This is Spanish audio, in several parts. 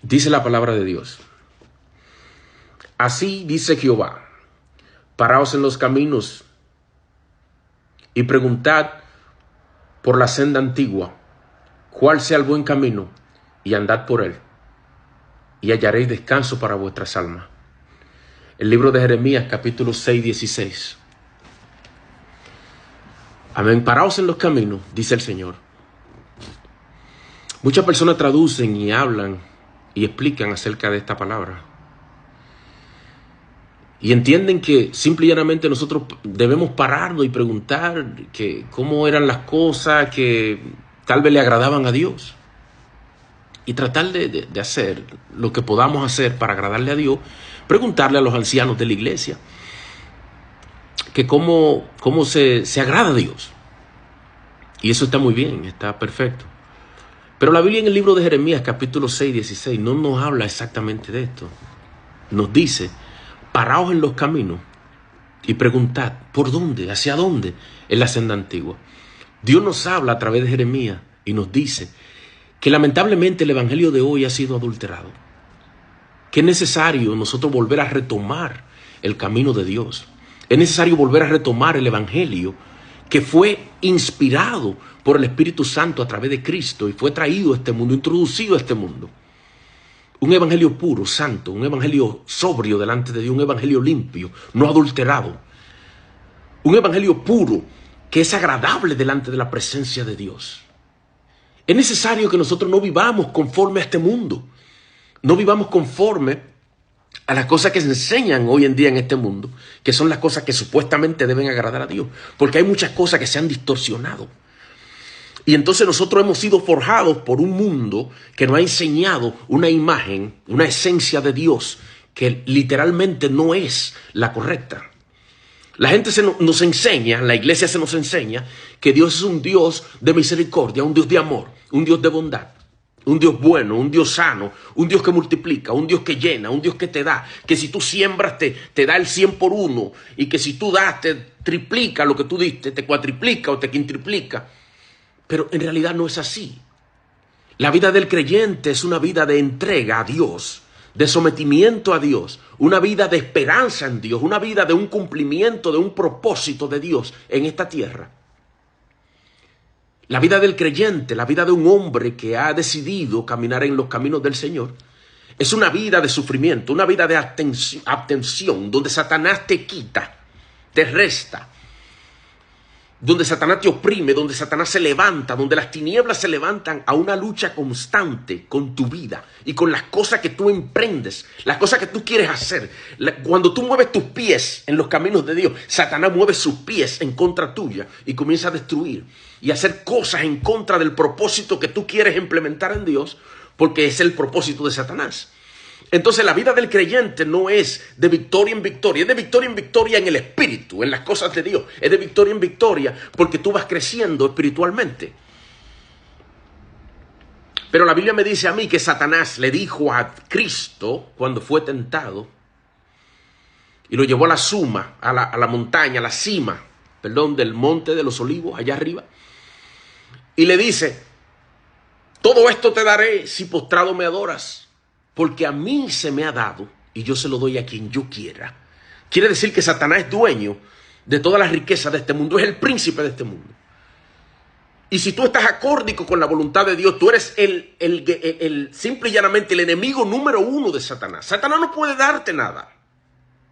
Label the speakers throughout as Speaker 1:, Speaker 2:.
Speaker 1: Dice la palabra de Dios. Así dice Jehová: paraos en los caminos y preguntad por la senda antigua, cuál sea el buen camino, y andad por él, y hallaréis descanso para vuestras almas. El libro de Jeremías, capítulo 6, 16. Amén. Paraos en los caminos, dice el Señor. Muchas personas traducen y hablan y explican acerca de esta palabra. Y entienden que simple y llanamente nosotros debemos pararnos y preguntar que cómo eran las cosas que tal vez le agradaban a Dios. Y tratar de hacer lo que podamos hacer para agradarle a Dios. Preguntarle a los ancianos de la iglesia que cómo se agrada a Dios. Y eso está muy bien, está perfecto. Pero la Biblia en el libro de Jeremías, capítulo 6, 16, no nos habla exactamente de esto. Nos dice: paraos en los caminos y preguntad, ¿por dónde? ¿Hacia dónde? Es la senda antigua. Dios nos habla a través de Jeremías y nos dice que lamentablemente el evangelio de hoy ha sido adulterado. Que es necesario nosotros volver a retomar el camino de Dios. Es necesario volver a retomar el evangelio que fue inspirado por el Espíritu Santo a través de Cristo y fue traído a este mundo, introducido a este mundo. Un evangelio puro, santo, un evangelio sobrio delante de Dios, un evangelio limpio, no adulterado. Un evangelio puro que es agradable delante de la presencia de Dios. Es necesario que nosotros no vivamos conforme a este mundo. No vivamos conforme a las cosas que se enseñan hoy en día en este mundo, que son las cosas que supuestamente deben agradar a Dios. Porque hay muchas cosas que se han distorsionado. Y entonces nosotros hemos sido forjados por un mundo que nos ha enseñado una imagen, una esencia de Dios que literalmente no es la correcta. La gente nos enseña, la iglesia se nos enseña que Dios es un Dios de misericordia, un Dios de amor, un Dios de bondad, un Dios bueno, un Dios sano, un Dios que multiplica, un Dios que llena, un Dios que te da, que si tú siembras te da el 100 por 1 y que si tú das te triplica lo que tú diste, te cuatriplica o te quintriplica. Pero en realidad no es así. La vida del creyente es una vida de entrega a Dios, de sometimiento a Dios, una vida de esperanza en Dios, una vida de un cumplimiento, de un propósito de Dios en esta tierra. La vida del creyente, la vida de un hombre que ha decidido caminar en los caminos del Señor, es una vida de sufrimiento, una vida de abstención, donde Satanás te quita, te resta, donde Satanás te oprime, donde Satanás se levanta, donde las tinieblas se levantan a una lucha constante con tu vida y con las cosas que tú emprendes, las cosas que tú quieres hacer. Cuando tú mueves tus pies en los caminos de Dios, Satanás mueve sus pies en contra tuya y comienza a destruir y a hacer cosas en contra del propósito que tú quieres implementar en Dios, porque es el propósito de Satanás. Entonces la vida del creyente no es de victoria en victoria, es de victoria en victoria en el espíritu, en las cosas de Dios. Es de victoria en victoria porque tú vas creciendo espiritualmente. Pero la Biblia me dice a mí que Satanás le dijo a Cristo cuando fue tentado y lo llevó a la suma, a la montaña, a la cima, del monte de los olivos, allá arriba. Y le dice: todo esto te daré si postrado me adoras. Porque a mí se me ha dado y yo se lo doy a quien yo quiera. Quiere decir que Satanás es dueño de todas las riquezas de este mundo, es el príncipe de este mundo. Y si tú estás acórdico con la voluntad de Dios, tú eres simple y llanamente el enemigo número 1 de Satanás. Satanás no puede darte nada.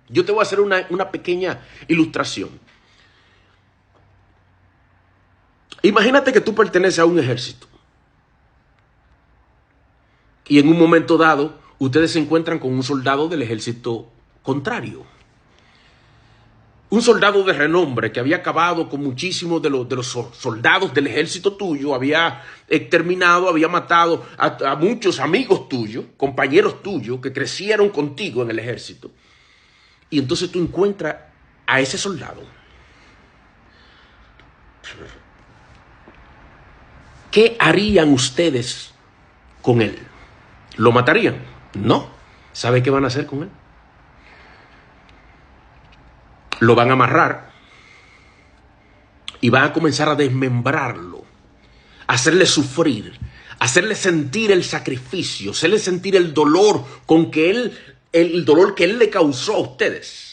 Speaker 1: Yo te voy a hacer una pequeña ilustración. Imagínate que tú perteneces a un ejército. Y en un momento dado, ustedes se encuentran con un soldado del ejército contrario. Un soldado de renombre que había acabado con muchísimos de los soldados del ejército tuyo, había exterminado, había matado a muchos amigos tuyos, compañeros tuyos que crecieron contigo en el ejército. Y entonces tú encuentras a ese soldado. ¿Qué harían ustedes con él? ¿Lo matarían? No. ¿Sabe qué van a hacer con él? Lo van a amarrar y van a comenzar a desmembrarlo, a hacerle sufrir, hacerle sentir el sacrificio, hacerle sentir el dolor con que el dolor que él le causó a ustedes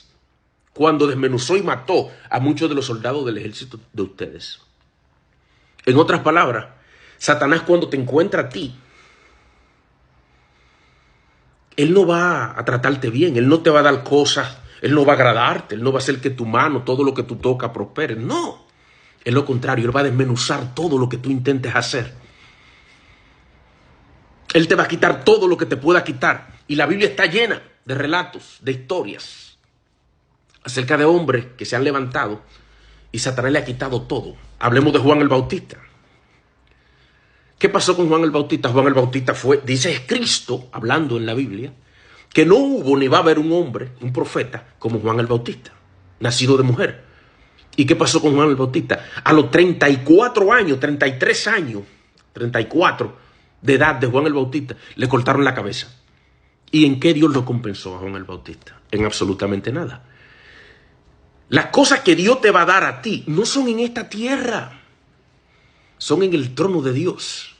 Speaker 1: cuando desmenuzó y mató a muchos de los soldados del ejército de ustedes. En otras palabras, Satanás, cuando te encuentra a ti, él no va a tratarte bien, él no te va a dar cosas, él no va a agradarte, él no va a hacer que tu mano, todo lo que tú tocas, prospere. No, es lo contrario, él va a desmenuzar todo lo que tú intentes hacer. Él te va a quitar todo lo que te pueda quitar. Y la Biblia está llena de relatos, de historias acerca de hombres que se han levantado y Satanás le ha quitado todo. Hablemos de Juan el Bautista. ¿Qué pasó con Juan el Bautista? Juan el Bautista fue, dice Cristo, hablando en la Biblia, que no hubo ni va a haber un hombre, un profeta, como Juan el Bautista, nacido de mujer. ¿Y qué pasó con Juan el Bautista? A los 34 años, 33 años, 34 de edad de Juan el Bautista, le cortaron la cabeza. ¿Y en qué Dios lo compensó a Juan el Bautista? En absolutamente nada. Las cosas que Dios te va a dar a ti no son en esta tierra, son en el trono de Dios.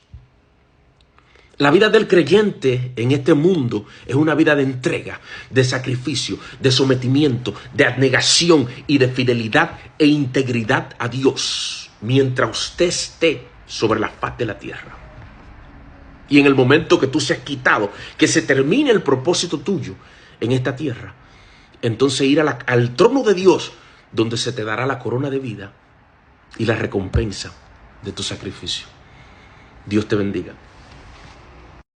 Speaker 1: La vida del creyente en este mundo es una vida de entrega, de sacrificio, de sometimiento, de abnegación y de fidelidad e integridad a Dios, mientras usted esté sobre la faz de la tierra. Y en el momento que tú seas quitado, que se termine el propósito tuyo en esta tierra, entonces ir al trono de Dios, donde se te dará la corona de vida y la recompensa de tu sacrificio. Dios te bendiga.